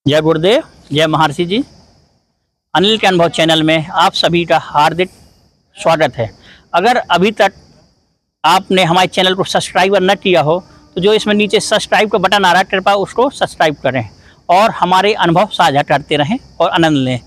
जय गुरुदेव, जय महर्षि जी। अनिल के अनुभव चैनल में आप सभी का हार्दिक स्वागत है। अगर अभी तक आपने हमारे चैनल को सब्सक्राइब न किया हो तो जो इसमें नीचे सब्सक्राइब का बटन आ रहा है, कृपया उसको सब्सक्राइब करें और हमारे अनुभव साझा करते रहें और आनंद लें।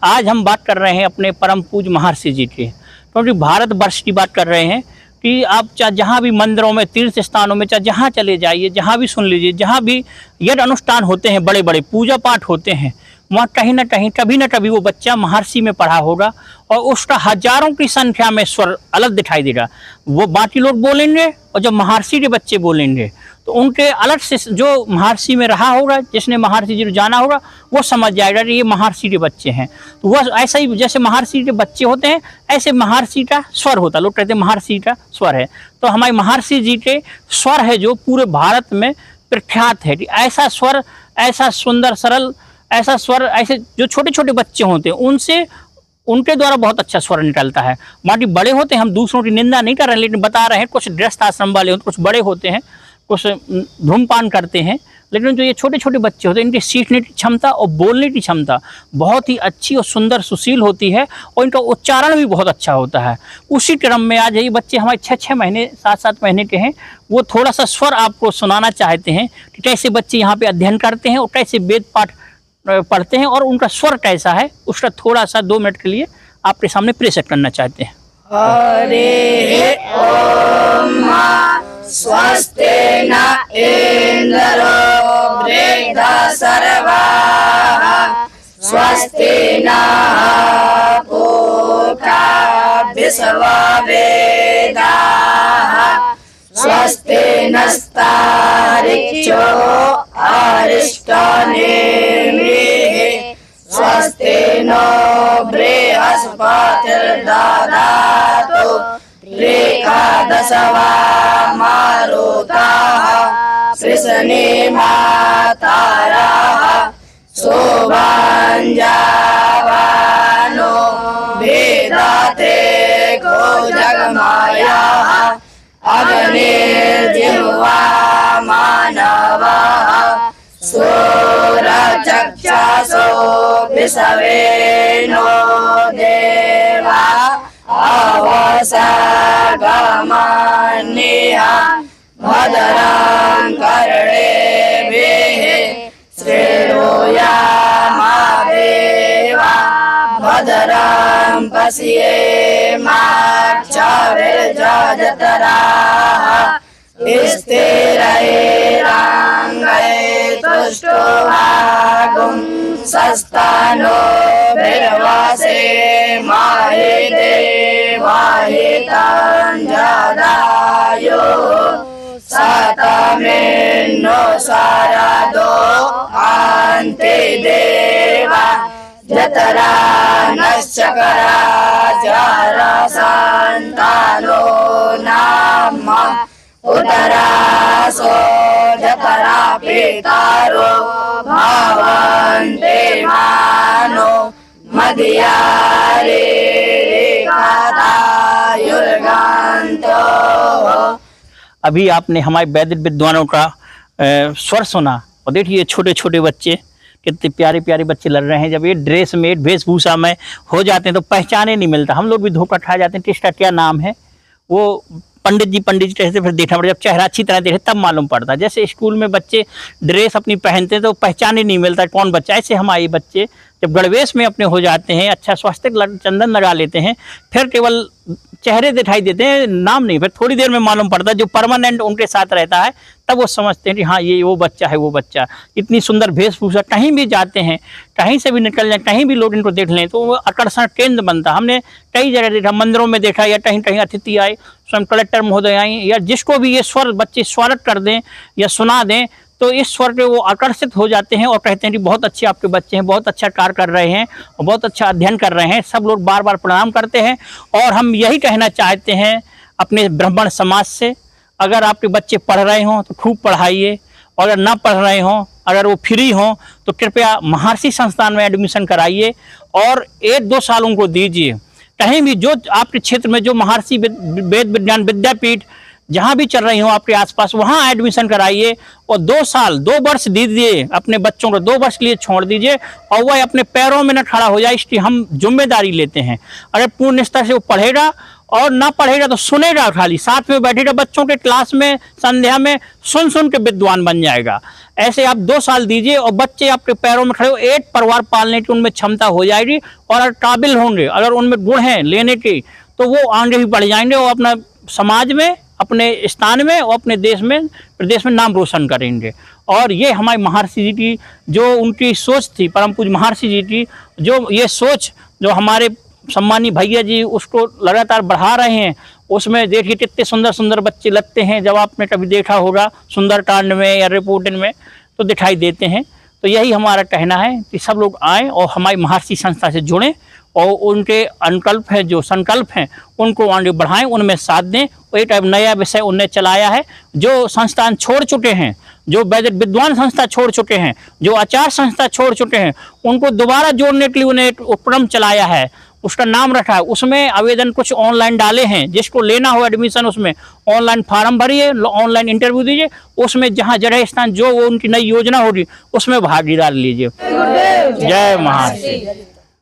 आज हम बात कर रहे हैं अपने परम पूज्य महर्षि जी की, क्योंकि भारतवर्ष की बात कर रहे हैं कि आप चाहे जहाँ भी मंदिरों में, तीर्थ स्थानों में, चाहे जहाँ चले जाइए, जहाँ भी सुन लीजिए, जहाँ भी यज्ञ अनुष्ठान होते हैं, बड़े बड़े पूजा पाठ होते हैं, वहाँ कहीं ना कहीं कभी ना कभी वो बच्चा महर्षि में पढ़ा होगा और उसका हजारों की संख्या में स्वर अलग दिखाई देगा। वो बाकी लोग बोलेंगे और जब महर्षि के बच्चे बोलेंगे तो उनके अलग से जो महर्षि में रहा होगा, जिसने महर्षि जी को जाना होगा, वो समझ जाएगा कि ये महर्षि के बच्चे हैं। तो वह ऐसा ही जैसे महर्षि के बच्चे होते हैं, ऐसे महर्षि का स्वर होता है। लोग कहते हैं महर्षि का स्वर है, तो हमारे महर्षि जी के स्वर है जो पूरे भारत में प्रख्यात है कि ऐसा स्वर, ऐसा सुंदर सरल ऐसा स्वर, ऐसे जो छोटे छोटे बच्चे होते हैं उनसे उनके द्वारा बहुत अच्छा स्वर निकलता है। बाकी बड़े होते हैं, हम दूसरों की निंदा नहीं कर रहे हैं, लेकिन बता रहे हैं कुछ गृहस्थ आश्रम वाले होते, कुछ बड़े होते हैं, कुछ धूमपान करते हैं, लेकिन जो ये छोटे छोटे बच्चे होते हैं इनकी सीखने की क्षमता और बोलने की क्षमता बहुत ही अच्छी और सुंदर सुशील होती है और इनका उच्चारण भी बहुत अच्छा होता है। उसी क्रम में आज ये बच्चे हमारे 6-6 महीने 7-7 महीने के हैं, वो थोड़ा सा स्वर आपको सुनाना चाहते हैं कि कैसे बच्चे यहाँ पे अध्ययन करते हैं और कैसे वेद पाठ पढ़ते हैं और उनका स्वर कैसा है, उसका थोड़ा सा 2 मिनट के लिए आपके सामने प्रेषित करना चाहते हैं। हरे ओम स्वस्ति न इंद्रो वृद्धसर्वाः स्वस्ति नः पूषा विश्ववेदाः स्वस्ति नस्तार्क्ष्यो अरिष्टनेमिः स्वस्ति नो बृहस्पतिर्दधातु एकादशवा मारुताः कृष्णेमाताराः शोभाञ्जावानो वेदाते को जगमायाः अग्निर्जिह्वा मानवाः सूरचक्षुषो विश्वेनो देवा अवसगमनिः भद्रं कर्णेभिः श्रेयोयामदेवा भद्रं पश्येमाक्षभिर्यजत्राः स्थिरैरङ्गैस्तुष्टुवागुं सस्तनो भिर्वसेमाहि देवाहितं जदायो सतमेन्नो शरदो अन्ते देवा जतरा नश्चकरा जरसन्तानो नाम उतरासो जतरा पितारो भवन्ते मानो मध्यारे रेखायुर्गन्तो। अभी आपने हमारे वैदिक विद्वानों का स्वर सुना और देखिए छोटे छोटे बच्चे कितने प्यारे प्यारे बच्चे लड़ रहे हैं। जब ये ड्रेस में, वेशभूषा में हो जाते हैं तो पहचाने नहीं मिलता। हम लोग भी धोखा खा जाते हैं कि इसका क्या नाम है। वो पंडित जी कहते फिर देखना पड़ता, जब चेहरा अच्छी तरह देखे तब मालूम पड़ता। जैसे स्कूल में बच्चे ड्रेस अपनी पहनते हैं तो पहचाने नहीं मिलता कौन बच्चा, ऐसे हमारे बच्चे जब गणवेश में अपने हो जाते हैं, अच्छा स्वास्तिक चंदन लगा लेते हैं, फिर केवल चेहरे दिखाई देते हैं, नाम नहीं। फिर थोड़ी देर में मालूम पड़ता है, जो परमानेंट उनके साथ रहता है तब वो समझते हैं कि हाँ ये वो बच्चा है, वो बच्चा। इतनी सुंदर वेशभूषा, कहीं भी जाते हैं, कहीं से भी निकल जाए, कहीं भी लोग इनको देख लें तो वो आकर्षण केंद्र बनता। हमने कई जगह देखा, मंदिरों में देखा या कहीं कहीं अतिथि आए, स्वयं कलेक्टर महोदय आए या जिसको भी ये स्वर बच्चे स्वागत कर दें या सुना दें तो इस स्वर पे वो आकर्षित हो जाते हैं और कहते हैं कि बहुत अच्छे आपके बच्चे हैं, बहुत अच्छा कार्य कर रहे हैं और बहुत अच्छा अध्ययन कर रहे हैं। सब लोग बार बार प्रणाम करते हैं और हम यही कहना चाहते हैं अपने ब्राह्मण समाज से, अगर आपके बच्चे पढ़ रहे हों तो खूब पढ़ाइए और अगर ना पढ़ रहे हों, अगर वो फ्री हों तो कृपया महर्षि संस्थान में एडमिशन कराइए और 1-2 साल उनको दीजिए। कहीं भी जो आपके क्षेत्र में जो महर्षि वेद विज्ञान विद्यापीठ जहाँ भी चल रही हो आपके आसपास, वहाँ एडमिशन कराइए और 2 वर्ष दीजिए अपने बच्चों को, 2 वर्ष के लिए छोड़ दीजिए और वह अपने पैरों में न खड़ा हो जाए, इसकी हम जिम्मेदारी लेते हैं। अगर पूर्ण निष्ठा से वो पढ़ेगा और ना पढ़ेगा तो सुनेगा, खाली साथ में बैठेगा बच्चों के क्लास में, संध्या में सुन के विद्वान बन जाएगा। ऐसे आप 2 साल दीजिए और बच्चे आपके पैरों में खड़े हो, एक परिवार पालने की उनमें क्षमता हो जाएगी और अगर काबिल होंगे, अगर उनमें गुण हैं लेने के, तो वो आगे भी बढ़ जाएंगे और अपना समाज में, अपने स्थान में और अपने देश में, प्रदेश में नाम रोशन करेंगे। और ये हमारे महर्षि जी की जो उनकी सोच थी, परम पूज्य महर्षि जी की जो ये सोच, जो हमारे सम्मानीय भैया जी उसको लगातार बढ़ा रहे हैं, उसमें देखिए कितने सुंदर सुंदर बच्चे लगते हैं। जब आपने कभी देखा होगा सुंदरकांड में या रिपोर्टिंग में तो दिखाई देते हैं। तो यही हमारा कहना है कि सब लोग आएँ और हमारी महर्षि संस्था से जुड़ें और उनके अनुकल्प हैं, जो संकल्प हैं, उनको आगे बढ़ाएं, उनमें साथ दें। एक नया विषय उन्हें चलाया है, जो संस्थान छोड़ चुके हैं, जो वैदिक विद्वान संस्था छोड़ चुके हैं, जो आचार्य संस्था छोड़ चुके हैं, उनको दोबारा जोड़ने के लिए उन्हें एक उपक्रम चलाया है, उसका नाम रखा है। उसमें आवेदन कुछ ऑनलाइन डाले हैं, जिसको लेना हो एडमिशन उसमें ऑनलाइन फार्म भरिए, ऑनलाइन इंटरव्यू दीजिए, उसमें जहाँ जगह स्थान जो उनकी नई योजना होगी उसमें भागीदारी लीजिए। जय महर्षि।